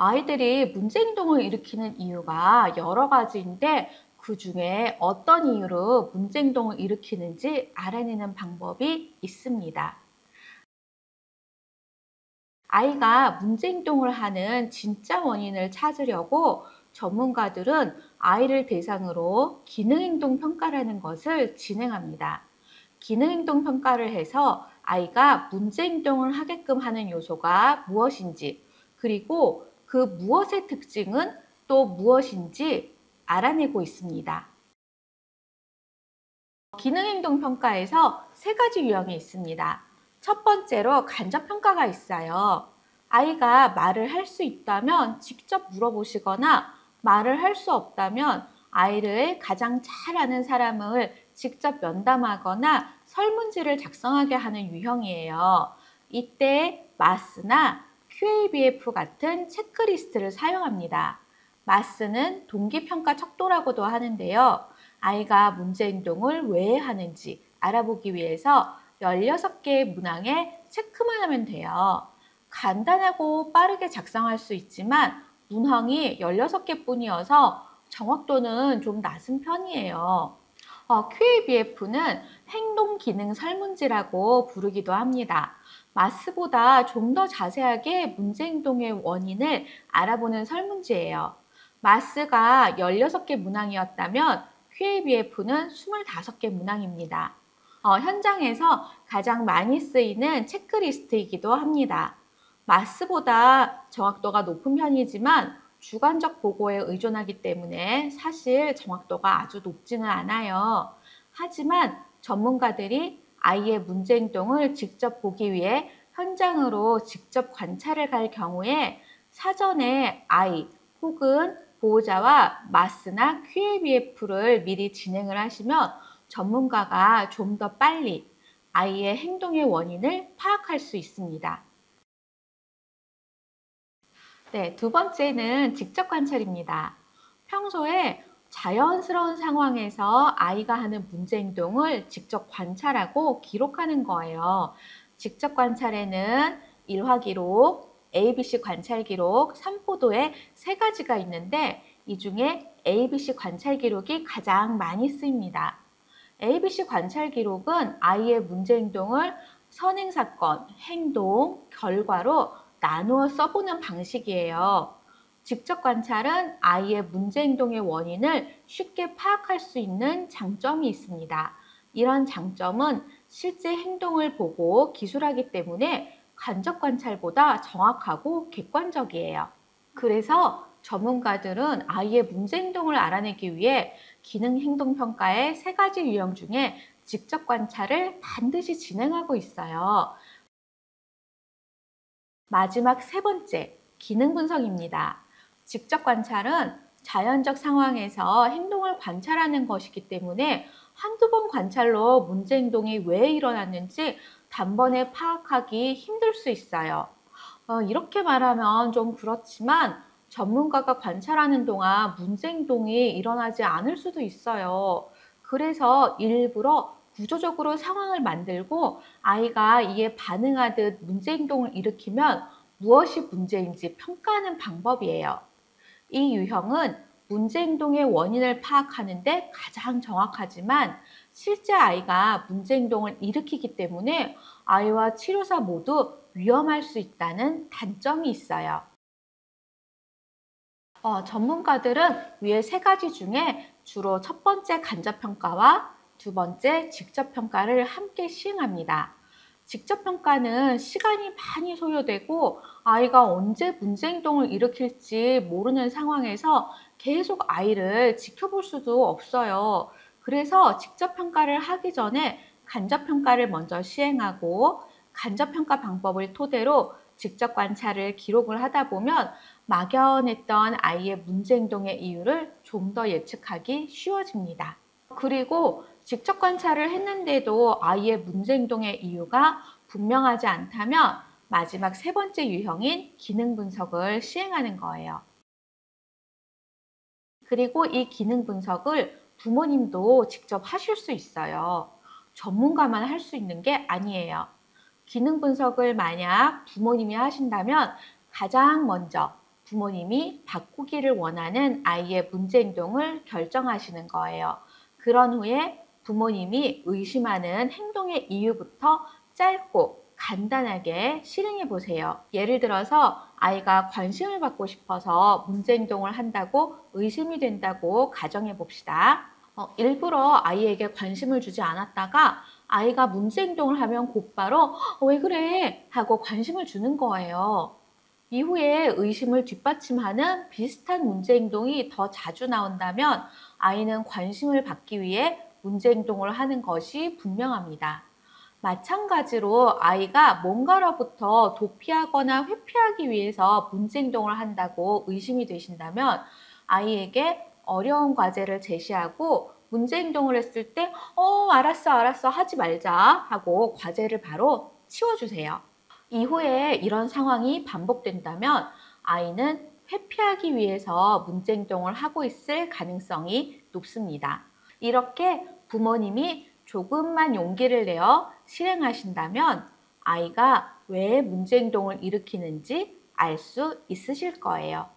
아이들이 문제 행동을 일으키는 이유가 여러 가지인데 그 중에 어떤 이유로 문제 행동을 일으키는지 알아내는 방법이 있습니다. 아이가 문제 행동을 하는 진짜 원인을 찾으려고 전문가들은 아이를 대상으로 기능행동 평가라는 것을 진행합니다. 기능행동 평가를 해서 아이가 문제 행동을 하게끔 하는 요소가 무엇인지, 그리고 그 무엇의 특징은 또 무엇인지 알아내고 있습니다. 기능행동 평가에서 세 가지 유형이 있습니다. 첫 번째로 간접평가가 있어요. 아이가 말을 할 수 있다면 직접 물어보시거나 말을 할 수 없다면 아이를 가장 잘 아는 사람을 직접 면담하거나 설문지를 작성하게 하는 유형이에요. 이때 마스나 QABF 같은 체크리스트를 사용합니다. 마스는 동기평가 척도라고도 하는데요. 아이가 문제 행동을 왜 하는지 알아보기 위해서 16개의 문항에 체크만 하면 돼요. 간단하고 빠르게 작성할 수 있지만 문항이 16개뿐이어서 정확도는 좀 낮은 편이에요. QABF는 행동 기능 설문지라고 부르기도 합니다. 마스보다 좀 더 자세하게 문제 행동의 원인을 알아보는 설문지예요. 마스가 16개 문항이었다면 QABF는 25개 문항입니다. 현장에서 가장 많이 쓰이는 체크리스트이기도 합니다. 마스보다 정확도가 높은 편이지만 주관적 보고에 의존하기 때문에 사실 정확도가 아주 높지는 않아요. 하지만 전문가들이 아이의 문제 행동을 직접 보기 위해 현장으로 직접 관찰을 갈 경우에 사전에 아이 혹은 보호자와 마스나 QABF를 미리 진행을 하시면 전문가가 좀 더 빨리 아이의 행동의 원인을 파악할 수 있습니다. 네, 두 번째는 직접 관찰입니다. 평소에 자연스러운 상황에서 아이가 하는 문제 행동을 직접 관찰하고 기록하는 거예요. 직접 관찰에는 일화 기록, ABC 관찰 기록, 삼포도에 세 가지가 있는데 이 중에 ABC 관찰 기록이 가장 많이 쓰입니다. ABC 관찰 기록은 아이의 문제 행동을 선행 사건, 행동, 결과로 나누어 써보는 방식이에요. 직접 관찰은 아이의 문제 행동의 원인을 쉽게 파악할 수 있는 장점이 있습니다. 이런 장점은 실제 행동을 보고 기술하기 때문에 간접 관찰보다 정확하고 객관적이에요. 그래서 전문가들은 아이의 문제 행동을 알아내기 위해 기능 행동 평가의 세 가지 유형 중에 직접 관찰을 반드시 진행하고 있어요. 마지막 세 번째, 기능 분석입니다. 직접 관찰은 자연적 상황에서 행동을 관찰하는 것이기 때문에 한두 번 관찰로 문제 행동이 왜 일어났는지 단번에 파악하기 힘들 수 있어요. 이렇게 말하면 좀 그렇지만 전문가가 관찰하는 동안 문제 행동이 일어나지 않을 수도 있어요. 그래서 일부러 구조적으로 상황을 만들고 아이가 이에 반응하듯 문제 행동을 일으키면 무엇이 문제인지 평가하는 방법이에요. 이 유형은 문제 행동의 원인을 파악하는 데 가장 정확하지만 실제 아이가 문제 행동을 일으키기 때문에 아이와 치료사 모두 위험할 수 있다는 단점이 있어요. 전문가들은 위의 세 가지 중에 주로 첫 번째 간접평가와 두 번째 직접평가를 함께 시행합니다. 직접평가는 시간이 많이 소요되고 아이가 언제 문제 행동을 일으킬지 모르는 상황에서 계속 아이를 지켜볼 수도 없어요. 그래서 직접평가를 하기 전에 간접평가를 먼저 시행하고 간접평가 방법을 토대로 직접 관찰을 기록을 하다 보면 막연했던 아이의 문제 행동의 이유를 좀 더 예측하기 쉬워집니다. 그리고 직접 관찰을 했는데도 아이의 문제 행동의 이유가 분명하지 않다면 마지막 세 번째 유형인 기능 분석을 시행하는 거예요. 그리고 이 기능 분석을 부모님도 직접 하실 수 있어요. 전문가만 할 수 있는 게 아니에요. 기능 분석을 만약 부모님이 하신다면 가장 먼저 부모님이 바꾸기를 원하는 아이의 문제 행동을 결정하시는 거예요. 그런 후에 부모님이 의심하는 행동의 이유부터 짧고 간단하게 실행해 보세요. 예를 들어서 아이가 관심을 받고 싶어서 문제 행동을 한다고 의심이 된다고 가정해 봅시다. 일부러 아이에게 관심을 주지 않았다가 아이가 문제 행동을 하면 곧바로 왜 그래? 하고 관심을 주는 거예요. 이후에 의심을 뒷받침하는 비슷한 문제 행동이 더 자주 나온다면 아이는 관심을 받기 위해 문제 행동을 하는 것이 분명합니다. 마찬가지로 아이가 뭔가로부터 도피하거나 회피하기 위해서 문제 행동을 한다고 의심이 되신다면 아이에게 어려운 과제를 제시하고 문제 행동을 했을 때 알았어 하지 말자 하고 과제를 바로 치워주세요. 이후에 이런 상황이 반복된다면 아이는 회피하기 위해서 문제 행동을 하고 있을 가능성이 높습니다. 이렇게 부모님이 조금만 용기를 내어 실행하신다면 아이가 왜 문제 행동을 일으키는지 알 수 있으실 거예요.